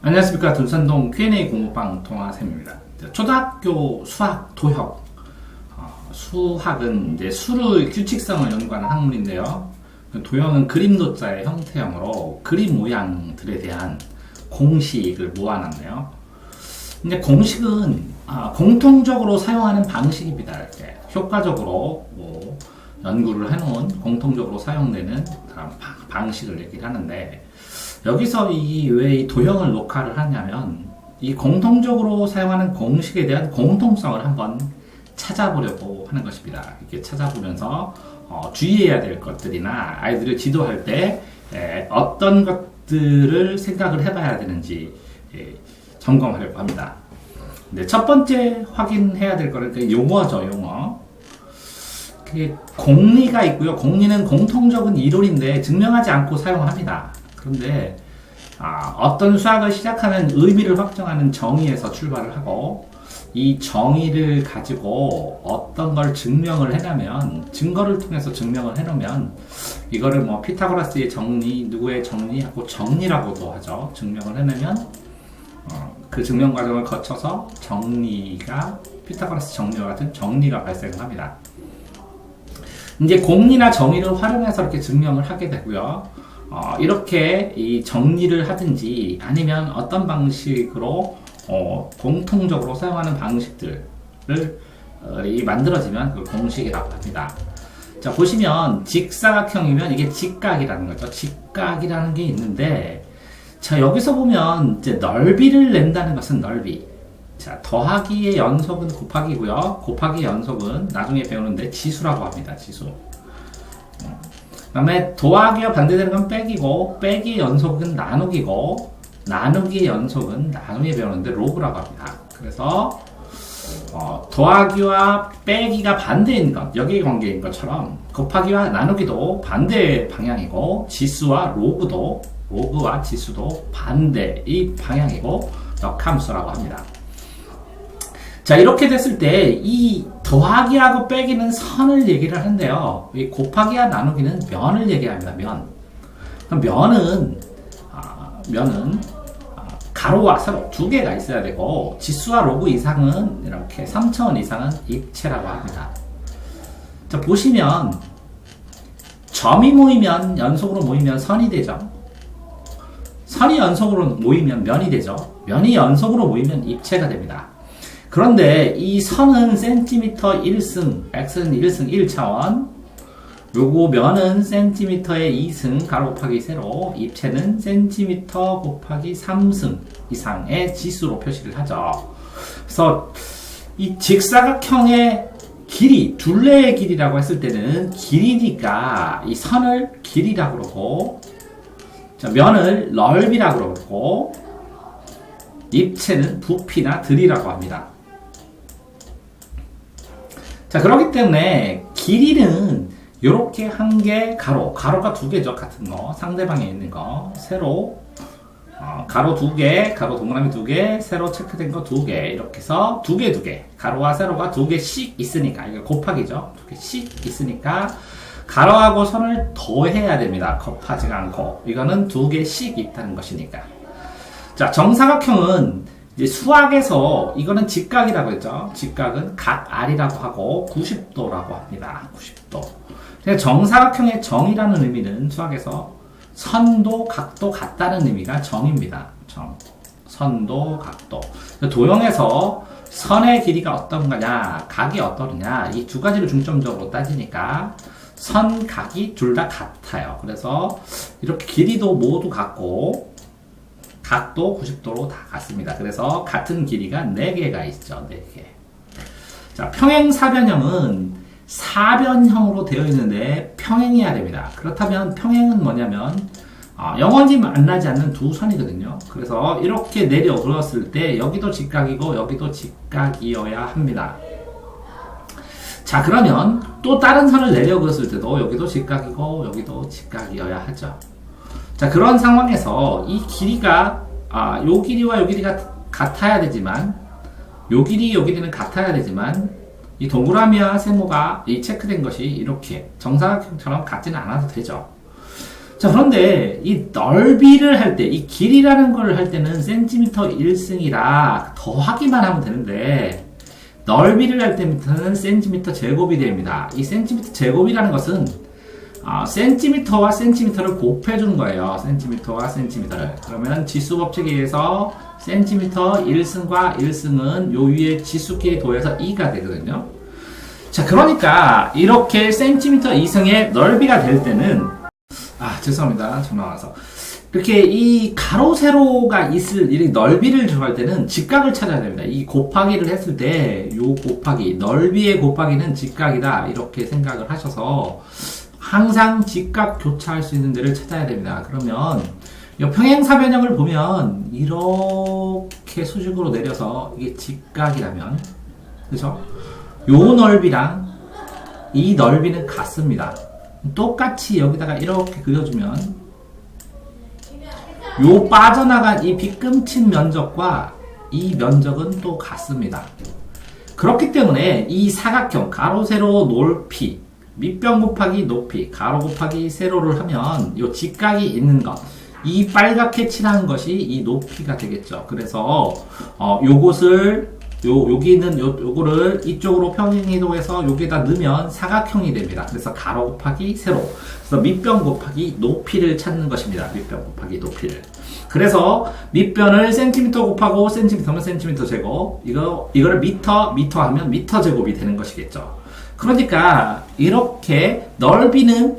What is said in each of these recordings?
안녕하십니까. 둔산동 Q&A 공부방 동아쌤입니다. 초등학교 수학 도형. 수학은 이제 수의 규칙성을 연구하는 학문인데요. 도형은 그림도자의 형태형으로 그림 모양들에 대한 공식을 모아놨네요. 근데 공식은 공통적으로 사용하는 방식입니다. 이렇게 효과적으로 연구를 해놓은 공통적으로 사용되는 방식을 얘기를 하는데, 여기서 왜 이 도형을 녹화를 하냐면 이 공통적으로 사용하는 공식에 대한 공통성을 한번 찾아보려고 하는 것입니다. 이렇게 찾아보면서 주의해야 될 것들이나 아이들을 지도할 때 어떤 것들을 생각을 해봐야 되는지 점검하려고 합니다. 근데 첫 번째 확인해야 될 거는 그 용어죠, 용어. 공리가 있고요. 공리는 공통적인 이론인데 증명하지 않고 사용합니다. 그런데 어떤 수학을 시작하는 의미를 확정하는 정의에서 출발을 하고, 이 정의를 가지고 어떤 걸 증명을 해내면, 증거를 통해서 증명을 해놓으면, 이거를 피타고라스의 정리, 누구의 정리하고 정리라고도 하죠. 증명을 해내면 그 증명 과정을 거쳐서 정리가, 피타고라스 정리와 같은 정리가 발생을 합니다. 이제 공리나 정의를 활용해서 이렇게 증명을 하게 되고요. 이렇게 이 정리를 하든지 아니면 어떤 방식으로 공통적으로 사용하는 방식들을 만들어지면 그 공식이라고 합니다. 자, 보시면 직사각형이면 이게 직각이라는 거죠. 직각이라는 게 있는데, 자, 여기서 보면 이제 넓이를 낸다는 것은 넓이. 자, 더하기의 연속은 곱하기고요. 곱하기의 연속은 나중에 배우는데 지수라고 합니다. 지수. 그 다음에 더하기와 반대되는 건 빼기고, 빼기의 연속은 나누기고, 나누기의 연속은 나중에 배우는데 로그라고 합니다. 그래서 더하기와 빼기가 반대인 것, 여기의 관계인 것처럼 곱하기와 나누기도 반대 방향이고, 지수와 로그도, 로그와 지수도 반대의 방향이고 역함수라고 합니다. 자, 이렇게 됐을 때 이 더하기하고 빼기는 선을 얘기를 하는데요. 이 곱하기와 나누기는 면을 얘기합니다. 면. 그럼 면은 가로와 세로 두 개가 있어야 되고, 지수와 로그 이상은 이렇게 3차원 이상은 입체라고 합니다. 자, 보시면 점이 모이면, 연속으로 모이면 선이 되죠. 선이 연속으로 모이면 면이 되죠. 면이 연속으로 모이면 입체가 됩니다. 그런데 이 선은 센티미터 1승, x는 1승 1차원, 요거 면은 센티미터의 2승, 가로 곱하기 세로, 입체는 센티미터 곱하기 3승 이상의 지수로 표시를 하죠. 그래서 이 직사각형의 길이, 둘레의 길이라고 했을 때는 길이니까 이 선을 길이라고 그러고, 자, 면을 넓이라고 그러고, 입체는 부피나 들이라고 합니다. 자, 그렇기 때문에 길이는 요렇게 한 개, 가로가 두 개죠. 같은 거, 상대방에 있는 거, 세로, 가로 두 개, 가로 동그라미 두 개, 세로 체크된 거 두 개, 이렇게 해서 두 개, 가로와 세로가 두 개씩 있으니까, 이거 곱하기죠. 두 개씩 있으니까 가로하고 선을 더해야 됩니다. 곱하지가 않고. 이거는 두 개씩 있다는 것이니까. 자, 정사각형은 이제 수학에서 이거는 직각이라고 했죠. 직각은 각 R이라고 하고 90도라고 합니다. 90도. 정사각형의 정이라는 의미는 수학에서 선도, 각도 같다는 의미가 정입니다. 정. 선도, 각도. 도형에서 선의 길이가 어떤 거냐, 각이 어떠냐, 이 두 가지를 중점적으로 따지니까 선, 각이 둘 다 같아요. 그래서 이렇게 길이도 모두 같고, 각도 90도로 다 같습니다. 그래서 같은 길이가 4개가 있죠. 4개. 자, 평행사변형은 사변형으로 되어 있는데 평행해야 됩니다. 그렇다면 평행은 뭐냐면 영원히 만나지 않는 두 선이거든요. 그래서 이렇게 내려 그었을 때 여기도 직각이고 여기도 직각이어야 합니다. 자, 그러면 또 다른 선을 내려 그었을 때도 여기도 직각이고 여기도 직각이어야 하죠. 자, 그런 상황에서 이 길이가 요 길이와 요 길이가 같아야 되지만, 요 길이는 같아야 되지만, 이 동그라미와 세모가 이 체크된 것이 이렇게 정사각형처럼 같지는 않아도 되죠. 자, 그런데 이 넓이를 할 때, 이 길이라는 걸 할 때는 센티미터 1승이라 더하기만 하면 되는데, 넓이를 할 때부터는 센티미터 제곱이 됩니다. 이 센티미터 제곱이라는 것은 센티미터와 센티미터를 곱해주는 거예요. 센티미터와 센티미터를. 그러면 지수 법칙에 의해서 센티미터 1승과 1승은 요 위에 지수끼리 더해서 2가 되거든요. 자, 그러니까 이렇게 센티미터 2승의 넓이가 될 때는 죄송합니다. 전화 와서. 이렇게 이 가로, 세로가 있을, 이 넓이를 정할 때는 직각을 찾아야 됩니다. 이 곱하기를 했을 때, 요 곱하기, 넓이의 곱하기는 직각이다. 이렇게 생각을 하셔서, 항상 직각 교차할 수 있는 데를 찾아야 됩니다. 그러면, 이 평행사변형을 보면, 이렇게 수직으로 내려서, 이게 직각이라면, 그죠? 요 넓이랑 이 넓이는 같습니다. 똑같이 여기다가 이렇게 그려주면, 요 빠져나간 이 빗금친 면적과 이 면적은 또 같습니다. 그렇기 때문에 이 사각형 가로 세로 높이 밑변 곱하기 높이 가로 곱하기 세로를 하면 요 직각이 있는 것, 이 빨갛게 칠한 것이 이 높이가 되겠죠. 그래서 요것을 여기 있는 요거를 이쪽으로 평행이동해서 여기에다 넣으면 사각형이 됩니다. 그래서 가로 곱하기 세로. 그래서 밑변 곱하기 높이를 찾는 것입니다. 밑변 곱하기 높이를. 그래서 밑변을 센티미터 곱하고 센티미터면 센티미터 제곱. 이거를 미터 하면 미터 제곱이 되는 것이겠죠. 그러니까 이렇게 넓이는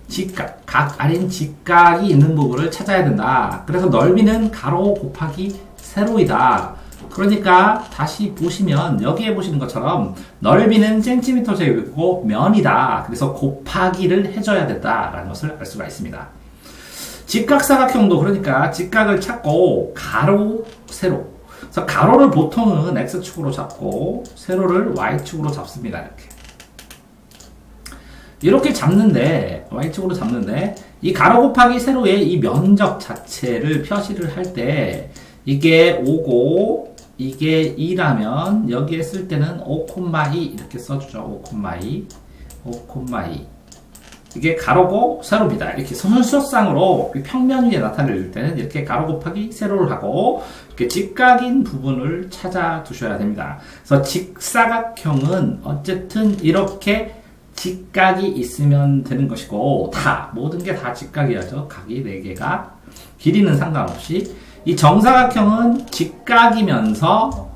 직각, 각 아닌 직각이 있는 부분을 찾아야 된다. 그래서 넓이는 가로 곱하기 세로이다. 그러니까 다시 보시면 여기에 보시는 것처럼 넓이는 센티미터 제곱이고 면이다. 그래서 곱하기를 해줘야 된다라는 것을 알 수가 있습니다. 직각사각형도 그러니까 직각을 찾고 가로, 세로. 그래서 가로를 보통은 X축으로 잡고 세로를 Y축으로 잡습니다. 이렇게 잡는데 Y축으로 잡는데 이 가로 곱하기 세로의 이 면적 자체를 표시를 할 때 이게 5고 이게 2라면 여기에 쓸 때는 5,2 이렇게 써주죠. 5,2 이게 가로고 세로입니다. 이렇게 순서상으로 평면 위에 나타낼 때는 이렇게 가로 곱하기 세로를 하고 이렇게 직각인 부분을 찾아 두셔야 됩니다. 그래서 직사각형은 어쨌든 이렇게 직각이 있으면 되는 것이고 모든 게 다 직각이야죠. 각이 4개가 길이는 상관없이 이 정사각형은 직각이면서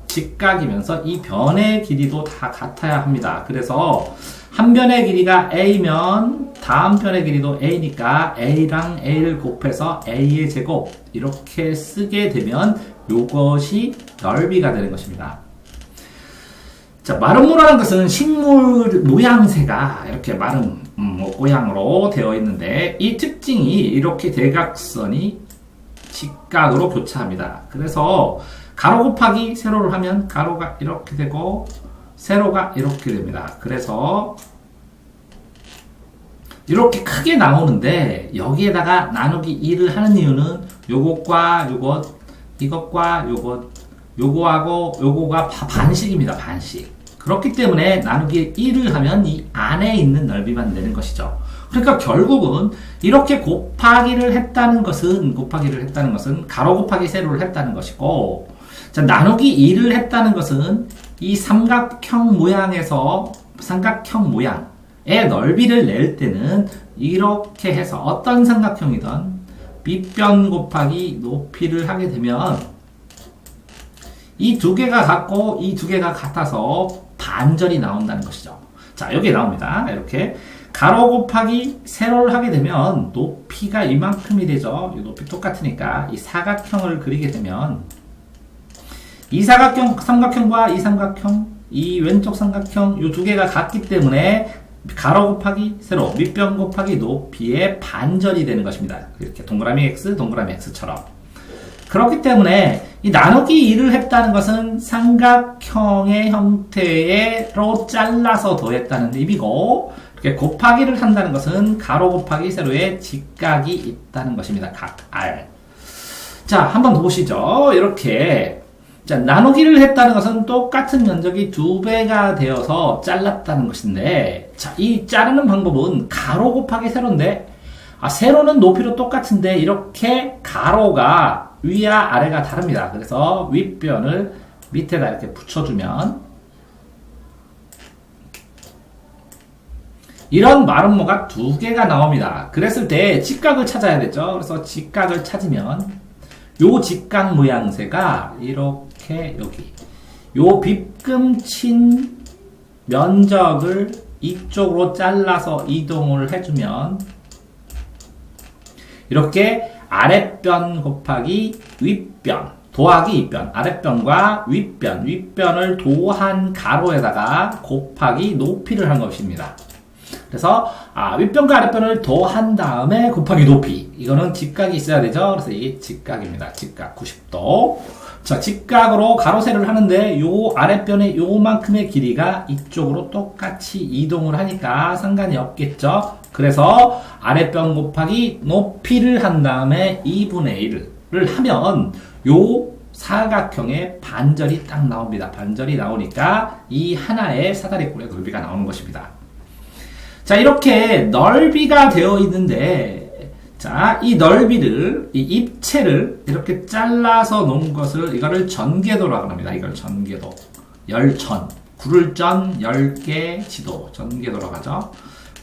이 변의 길이도 다 같아야 합니다. 그래서 한 변의 길이가 A면 다음 변의 길이도 A니까 A랑 A를 곱해서 A의 제곱 이렇게 쓰게 되면 이것이 넓이가 되는 것입니다. 자, 마름모라는 것은 식물 모양새가 이렇게 마름 모양으로 되어 있는데 이 특징이 이렇게 대각선이 직각으로 교차합니다. 그래서 가로 곱하기 세로를 하면 가로가 이렇게 되고 세로가 이렇게 됩니다. 그래서 이렇게 크게 나오는데 여기에다가 나누기 2를 하는 이유는 요것과 요것, 이것과 요거하고 요거가 반식입니다. 반식. 그렇기 때문에 나누기 1을 하면 이 안에 있는 넓이만 되는 것이죠. 그러니까 결국은 이렇게 곱하기를 했다는 것은 가로 곱하기 세로를 했다는 것이고, 자, 나누기 2를 했다는 것은 이 삼각형 모양에서 삼각형 모양의 넓이를 낼 때는 이렇게 해서 어떤 삼각형이든 밑변 곱하기 높이를 하게 되면 이 두 개가 같고 이 두 개가 같아서 반절이 나온다는 것이죠. 자, 여기 나옵니다. 이렇게 가로 곱하기 세로를 하게 되면 높이가 이만큼이 되죠. 이 높이 똑같으니까 이 사각형을 그리게 되면 이 삼각형과 이 삼각형, 이 왼쪽 삼각형 이 두 개가 같기 때문에 가로 곱하기 세로, 밑변 곱하기 높이의 반절이 되는 것입니다. 이렇게 동그라미 X, 동그라미 X처럼. 그렇기 때문에 이 나누기 2를 했다는 것은 삼각형의 형태로 잘라서 더했다는 의미고, 이렇게 곱하기를 한다는 것은 가로 곱하기 세로에 직각이 있다는 것입니다. 각 R. 자, 한번 더 보시죠. 이렇게. 자, 나누기를 했다는 것은 똑같은 면적이 2배가 되어서 잘랐다는 것인데, 자, 이 자르는 방법은 가로 곱하기 세로인데, 세로는 높이로 똑같은데 이렇게 가로가 위와 아래가 다릅니다. 그래서 윗변을 밑에다 이렇게 붙여주면 이런 마름모가 두 개가 나옵니다. 그랬을 때 직각을 찾아야 되죠. 그래서 직각을 찾으면 요 직각 모양새가 이렇게 여기 요 빗금친 면적을 이쪽으로 잘라서 이동을 해주면 이렇게 아랫변 곱하기 윗변 더하기 윗변 아랫변과 윗변을 도한 가로에다가 곱하기 높이를 한 것입니다. 그래서 윗변과 아랫변을 더한 다음에 곱하기 높이 이거는 직각이 있어야 되죠. 그래서 이게 직각입니다. 직각 90도. 자, 직각으로 가로 세로를 하는데 요 아랫변의 요만큼의 길이가 이쪽으로 똑같이 이동을 하니까 상관이 없겠죠. 그래서 아랫변 곱하기 높이를 한 다음에 2분의 1을 하면 요 사각형의 반절이 딱 나옵니다. 반절이 나오니까 이 하나의 사다리꼴의 넓이가 나오는 것입니다. 자, 이렇게 넓이가 되어 있는데, 자, 이 넓이를, 이 입체를 이렇게 잘라서 놓은 것을, 이거를 전개도라고 합니다. 이걸 전개도. 열천. 구를 전, 10개, 지도. 전개도라고 하죠.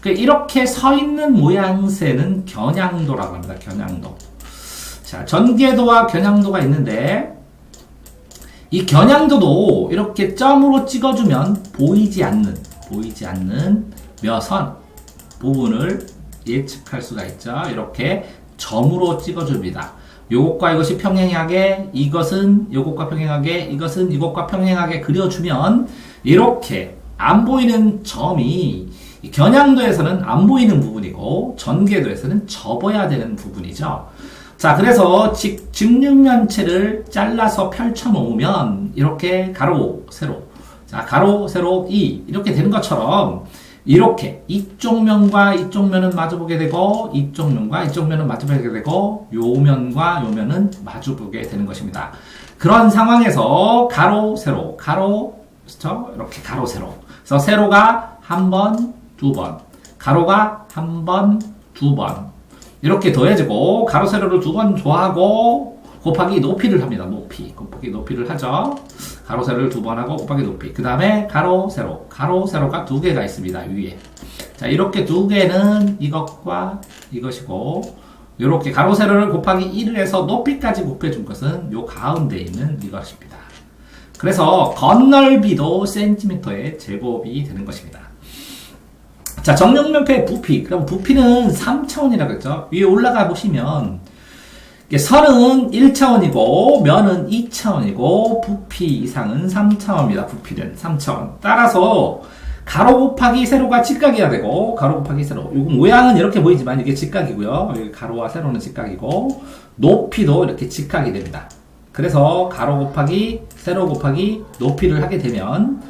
이렇게 서 있는 모양새는 겨냥도라고 합니다. 겨냥도. 자, 전개도와 겨냥도가 있는데, 이 겨냥도도 이렇게 점으로 찍어주면 보이지 않는 묘선 부분을 예측할 수가 있죠. 이렇게 점으로 찍어줍니다. 요것과 이것이 평행하게, 이것은 요것과 평행하게, 이것은 이것과 평행하게 그려주면 이렇게 안 보이는 점이 겨냥도에서는 안 보이는 부분이고 전개도에서는 접어야 되는 부분이죠. 자, 그래서 직육면체를 잘라서 펼쳐 놓으면 이렇게 가로, 세로, 자, 가로, 세로, 이렇게 되는 것처럼 이렇게 이쪽 면과 이쪽 면은 마주보게 되고 이쪽 면과 이쪽 면은 마주보게 되고 요 면과 요 면은 마주보게 되는 것입니다. 그런 상황에서 가로, 세로, 가로, 그렇죠? 이렇게 가로, 세로. 그래서 세로가 한 번, 두 번, 가로가 한 번, 두 번. 이렇게 더해지고 가로, 세로를 두 번 더하고 곱하기 높이를 합니다. 높이. 곱하기 높이를 하죠. 가로, 세로를 두 번 하고 곱하기 높이. 그 다음에 가로, 세로. 가로, 세로가 두 개가 있습니다. 위에. 자, 이렇게 두 개는 이것과 이것이고, 이렇게 가로, 세로를 곱하기 1을 해서 높이까지 곱해준 것은 요 가운데 있는 이것입니다. 그래서 건널비도 센티미터의 제곱이 되는 것입니다. 자, 정육면표의 부피. 그럼 부피는 3차원이라고 했죠. 위에 올라가 보시면 선은 1차원이고 면은 2차원이고 부피 이상은 3차원입니다. 부피는 3차원. 따라서 가로 곱하기 세로가 직각이어야 되고 가로 곱하기 세로. 요거 모양은 이렇게 보이지만 이게 직각이고요. 여기 가로와 세로는 직각이고 높이도 이렇게 직각이 됩니다. 그래서 가로 곱하기 세로 곱하기 높이를 하게 되면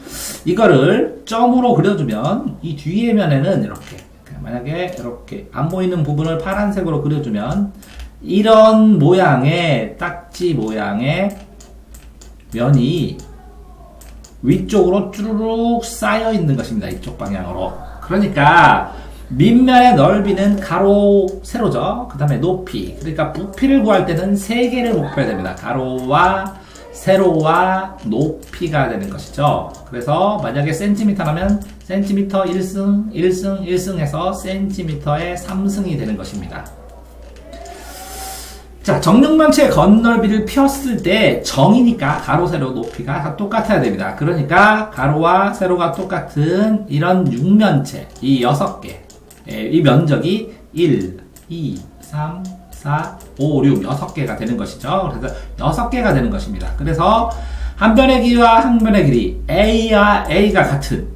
이거를 점으로 그려주면 이 뒤에 면에는 이렇게 만약에 이렇게 안 보이는 부분을 파란색으로 그려주면 이런 모양의 딱지 모양의 면이 위쪽으로 쭈루룩 쌓여 있는 것입니다. 이쪽 방향으로. 그러니까 밑면의 넓이는 가로, 세로죠. 그 다음에 높이. 그러니까 부피를 구할 때는 3개를 곱해야 됩니다. 가로와 세로와 높이가 되는 것이죠. 그래서 만약에 센티미터라면 센티미터 1승, 1승, 1승 해서 센티미터의 3승이 되는 것입니다. 자, 정육면체의 건널비를 폈을 때 정이니까 가로, 세로, 높이가 다 똑같아야 됩니다. 그러니까 가로와 세로가 똑같은 이런 육면체, 이 6개, 이 면적이 1, 2, 3, 4, 5, 6, 6개가 되는 것이죠. 그래서 6개가 되는 것입니다. 그래서 한 변의 길이와 한 변의 길이 A와 A가 같은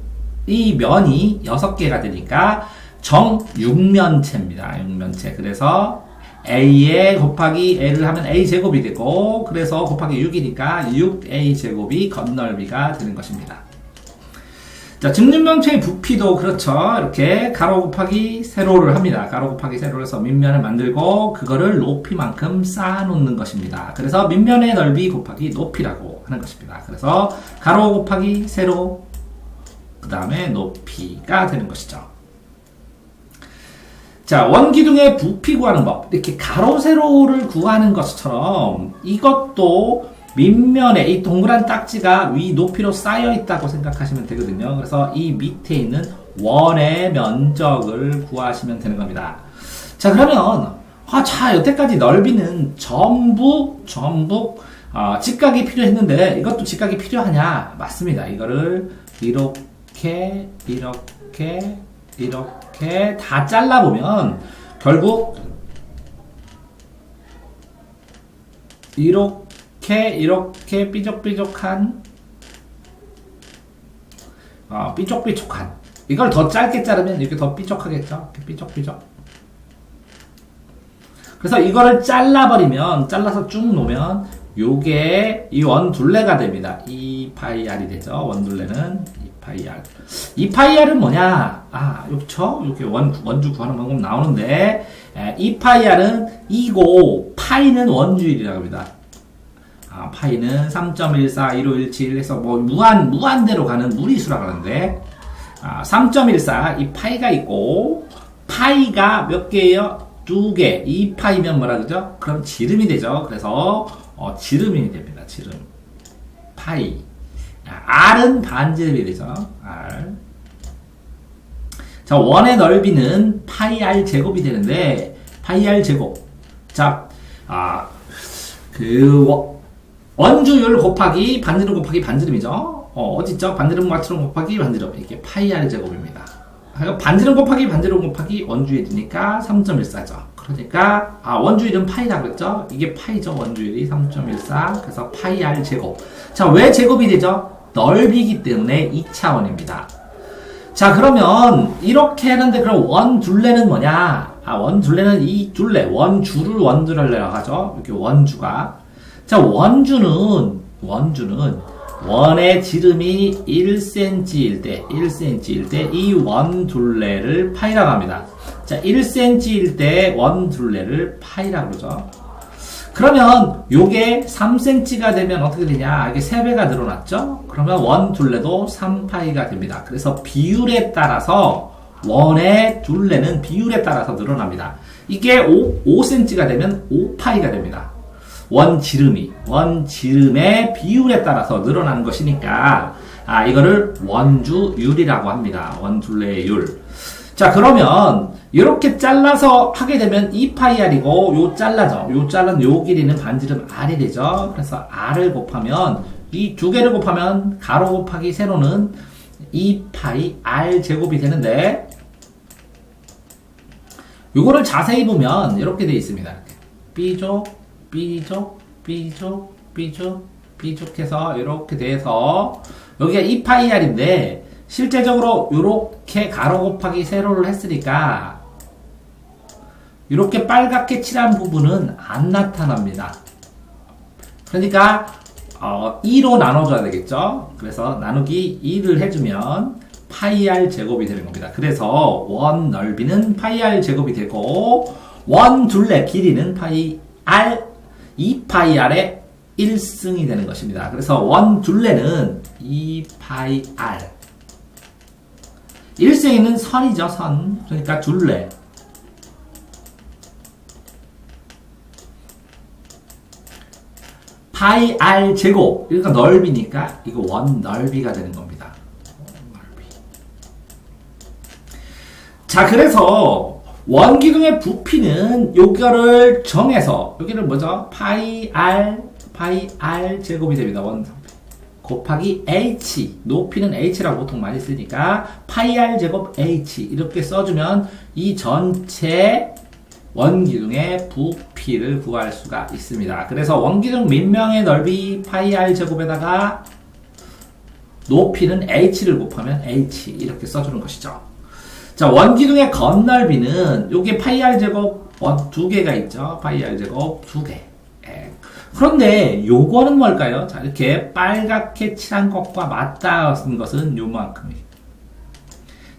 이 면이 6개가 되니까 정육면체입니다. 육면체. 그래서 A에 곱하기 A를 하면 A제곱이 되고 그래서 곱하기 6이니까 6A제곱이 건널비가 되는 것입니다. 자, 직육면체의 부피도 그렇죠. 이렇게 가로 곱하기 세로를 합니다. 가로 곱하기 세로를 해서 밑면을 만들고 그거를 높이만큼 쌓아놓는 것입니다. 그래서 밑면의 넓이 곱하기 높이라고 하는 것입니다. 그래서 가로 곱하기 세로 그 다음에 높이가 되는 것이죠. 자, 원기둥의 부피 구하는 법. 이렇게 가로, 세로를 구하는 것처럼 이것도 밑면에 이 동그란 딱지가 위 높이로 쌓여 있다고 생각하시면 되거든요. 그래서 이 밑에 있는 원의 면적을 구하시면 되는 겁니다. 자, 그러면 자, 여태까지 넓이는 전부 직각이 필요했는데 이것도 직각이 필요하냐? 맞습니다. 이거를 이렇게 다 잘라보면 결국 이렇게 삐죽삐죽한 삐죽삐죽한 이걸 더 짧게 자르면 이렇게 더 삐죽하겠죠? 이렇게 삐죽삐죽. 그래서 이거를 잘라서 쭉 놓으면 요게 이 원둘레가 됩니다. 2파이r이 되죠. 원둘레는 2파이r. 2파이r은 뭐냐? 그렇죠? 이렇게 원주 구하는 방법 나오는데 2파이r은 2고 파이는 원주율이라고 합니다. 파이는 3.14, 1517 해서 뭐 무한대로 가는 무리수라고 하는데 3.14 이 파이가 있고 파이가 몇 개예요? 2개. 2파이면 뭐라 그러죠? 그럼 지름이 되죠. 그래서 지름이 됩니다. 지름. 파이. R은 반지름이 되죠. R. 자, 원의 넓이는 파이 R 제곱이 되는데 파이 R 제곱. 자, 원주율 곱하기 반지름 곱하기 반지름이죠. 어디 있죠? 반지름 맞추름 곱하기 반지름. 이게 파이 R 제곱입니다. 그러니까 반지름 곱하기 반지름 곱하기 원주율이니까 3.14죠. 그러니까 원주율은 파이라고 했죠. 이게 파이죠. 원주율이 3.14. 그래서 파이 R 제곱. 자, 왜 제곱이 되죠? 넓이기 때문에 2차원입니다. 자, 그러면 이렇게 하는데 그럼 원둘레는 뭐냐? 원둘레는 이 둘레, 원주를 원둘레라고 하죠. 이렇게 원주가. 자, 원주는 원의 지름이 1cm일 때 이 원둘레를 파이라고 합니다. 자, 1cm일 때 원둘레를 파이라고 그러죠. 그러면 요게 3cm가 되면 어떻게 되냐? 이게 3배가 늘어났죠? 그러면 원둘레도 3파이가 됩니다. 그래서 비율에 따라서 원의 둘레는 비율에 따라서 늘어납니다. 이게 5cm가 되면 5파이가 됩니다. 원지름의 비율에 따라서 늘어나는 것이니까 이거를 원주율이라고 합니다. 원둘레의 율. 자, 그러면 이렇게 잘라서 하게 되면 2파이r이고 요 잘른 요 길이는 반지름 r이 되죠. 그래서 r을 곱하면 이 두 개를 곱하면 가로 곱하기 세로는 2파이r 제곱이 되는데 요거를 자세히 보면 이렇게 되어 있습니다. 삐죽해서 이렇게 돼서 여기가 2파이r인데 실제적으로 이렇게 가로 곱하기 세로를 했으니까 이렇게 빨갛게 칠한 부분은 안 나타납니다. 그러니까 2로 나눠줘야 되겠죠. 그래서 나누기 2를 해주면 파이r 제곱이 되는 겁니다. 그래서 원 넓이는 파이r 제곱이 되고 원 둘레 길이는 파이r 2파이r의 1승이 되는 것입니다. 그래서 원 둘레는 2파이r 1승이는 선이죠. 선. 그러니까 둘레. 파이r 제곱. 그러니까 넓이니까 이거 원 넓이가 되는 겁니다. 넓이. 자, 그래서 원기둥의 부피는 요거를 정해서 여기를 뭐죠? 파이r 제곱이 됩니다. 원 곱하기 h, 높이는 h라고 보통 많이 쓰니까 파이r 제곱 h 이렇게 써주면 이 전체 원기둥의 부피를 구할 수가 있습니다. 그래서 원기둥 밑면의 넓이 파이r 제곱에다가 높이는 h를 곱하면 h 이렇게 써주는 것이죠. 자, 원기둥의 건널비는 요게 파이r 제곱 두 개가 있죠. 파이r 제곱 두 개. 그런데 요거는 뭘까요? 자, 이렇게 빨갛게 칠한 것과 맞닿은 것은 요만큼입니다.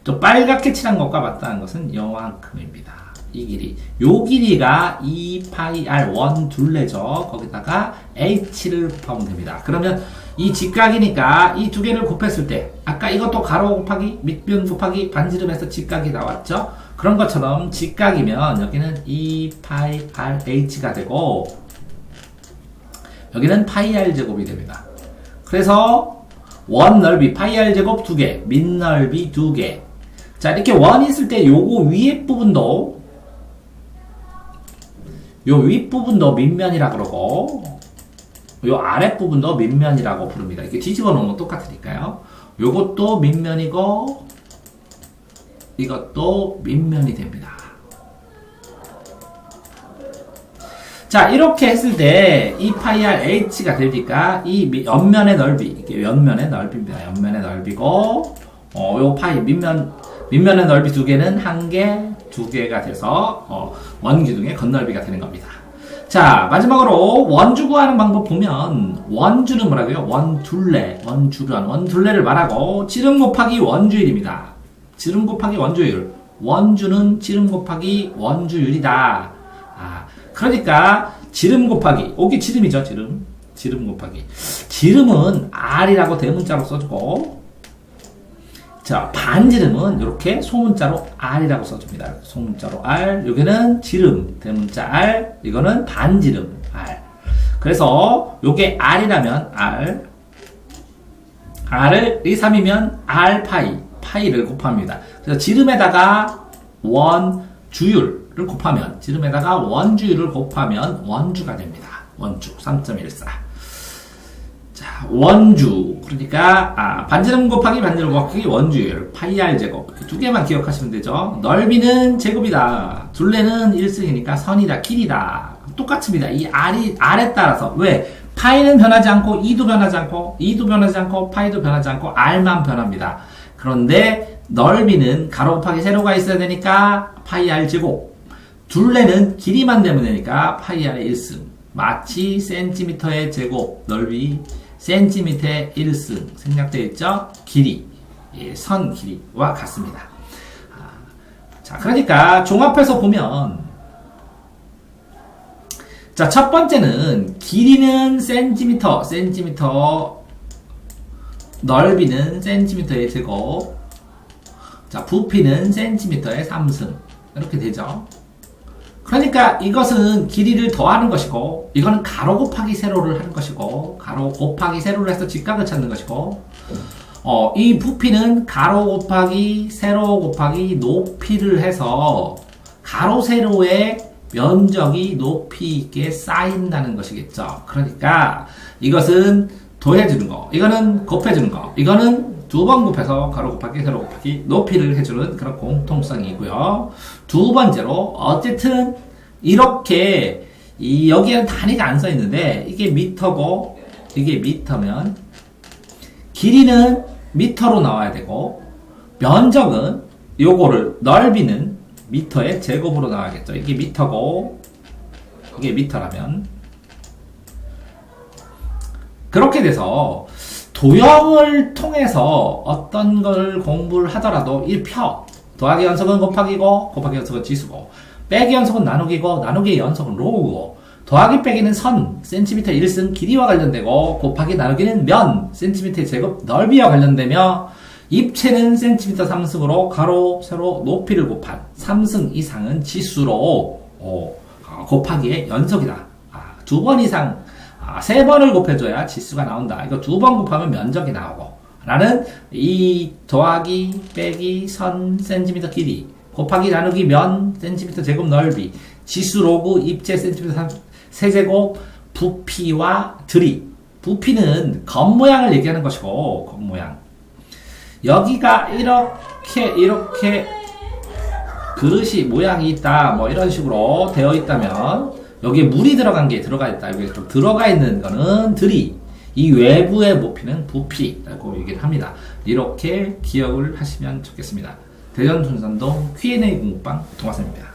또 빨갛게 칠한 것과 맞닿은 것은 요만큼입니다. 이 길이. 요 길이가 2파이r 원 둘레죠. 거기다가 h를 곱하면 됩니다. 그러면 이 직각이니까 이 두 개를 곱했을 때 아까 이것도 가로 곱하기 밑변 곱하기 반지름에서 직각이 나왔죠. 그런 것처럼 직각이면 여기는 2 파이 RH가 되고 여기는 파이 R 제곱이 됩니다. 그래서 원 넓이 파이 R 제곱 2개, 밑 넓이 2개. 자, 이렇게 원이 있을 때 요거 위에 부분도 요 윗부분도 밑면이라 그러고 요 아랫부분도 밑면이라고 부릅니다. 이게 뒤집어 놓으면 똑같으니까요. 요것도 밑면이고 이것도 밑면이 됩니다. 자, 이렇게 했을 때 이 파이 R H가 되니까 이 옆면의 넓이, 이게 옆면의 넓이입니다. 옆면의 넓이고 요 파이 밑면의 넓이 2개는 1개, 2개가 돼서 원기둥의 건널비가 되는 겁니다. 자, 마지막으로 원주 구하는 방법 보면 원주는 뭐라고요? 원둘레, 원둘레를 말하고 지름 곱하기 원주율입니다. 지름 곱하기 원주율. 원주는 지름 곱하기 원주율이다. 그러니까 지름 곱하기, 여기 지름이죠, 지름. 지름 곱하기. 지름은 R이라고 대문자로 써주고, 자, 반지름은 이렇게 소문자로 R이라고 써줍니다. 소문자로 R. 여기는 지름, 대문자 R. 이거는 반지름 R. 그래서 요게 R이라면 R. R을 2, 3이면 R 파이를 곱합니다. 그래서 지름에다가 원주율을 곱하면, 지름에다가 원주율을 곱하면 원주가 됩니다. 원주 3.14. 자, 원주. 그러니까 반지름 곱하기 반지름 곱하기 원주율 파이 R 제곱. 2개만 기억하시면 되죠. 넓이는 제곱이다. 둘레는 1승이니까 선이다. 길이다. 똑같습니다. 이 R에 따라서. 왜? 파이는 변하지 않고 2도 변하지 않고 2도 변하지 않고 파이도 변하지 않고 R만 변합니다. 그런데 넓이는 가로 곱하기 세로가 있어야 되니까 파이 R 제곱. 둘레는 길이만 되면 되니까 파이 R의 1승. 마치 센티미터의 제곱 넓이 센티미터의 1승 생략되어 있죠? 길이, 선 길이와 같습니다. 자, 그러니까 종합해서 보면, 자, 첫 번째는 길이는 센티미터, 넓이는 센티미터의 제곱, 자, 부피는 센티미터의 3승 이렇게 되죠. 그러니까 이것은 길이를 더하는 것이고, 이거는 가로 곱하기 세로를 하는 것이고, 가로 곱하기 세로를 해서 직각을 찾는 것이고, 이 부피는 가로 곱하기 세로 곱하기 높이를 해서 가로 세로의 면적이 높이 있게 쌓인다는 것이겠죠. 그러니까 이것은 더해주는 거, 이거는 곱해주는 거, 이거는 2번 곱해서 가로 곱하기 세로 곱하기 높이를 해주는 그런 공통성이고요. 두 번째로 어쨌든 이렇게 여기에는 단위가 안 써있는데 이게 미터고 이게 미터면 길이는 미터로 나와야 되고 면적은 요거를 넓이는 미터의 제곱으로 나와야겠죠. 이게 미터고 이게 미터라면 그렇게 돼서 도형을 통해서 어떤 걸 공부를 하더라도 1표 더하기 연속은 곱하기고 곱하기 연속은 지수고 빼기 연속은 나누기고 나누기 연속은 로우고 더하기 빼기는 선 센티미터 1승 길이와 관련되고 곱하기 나누기는 면 센티미터 제곱 넓이와 관련되며 입체는 센티미터 3승으로 가로 세로 높이를 곱한 3승 이상은 지수로 곱하기의 연속이다. 2번 이상 3번을 곱해줘야 지수가 나온다. 이거 2번 곱하면 면적이 나오고 라는 이 더하기 빼기 선 센티미터 길이 곱하기 나누기 면 센티미터 제곱 넓이 지수 로그 입체 센티미터 세제곱 부피와 들이 부피는 겉모양을 얘기하는 것이고 겉모양 여기가 이렇게 그릇이 모양이 있다 뭐 이런 식으로 되어 있다면 여기에 물이 들어간 게 들어가 있다. 여기 좀 들어가 있는 거는 들이 이 외부의 부피는 부피라고 얘기를 합니다. 이렇게 기억을 하시면 좋겠습니다. 대전 춘산동 Q&A 공부방 동화쌤입니다.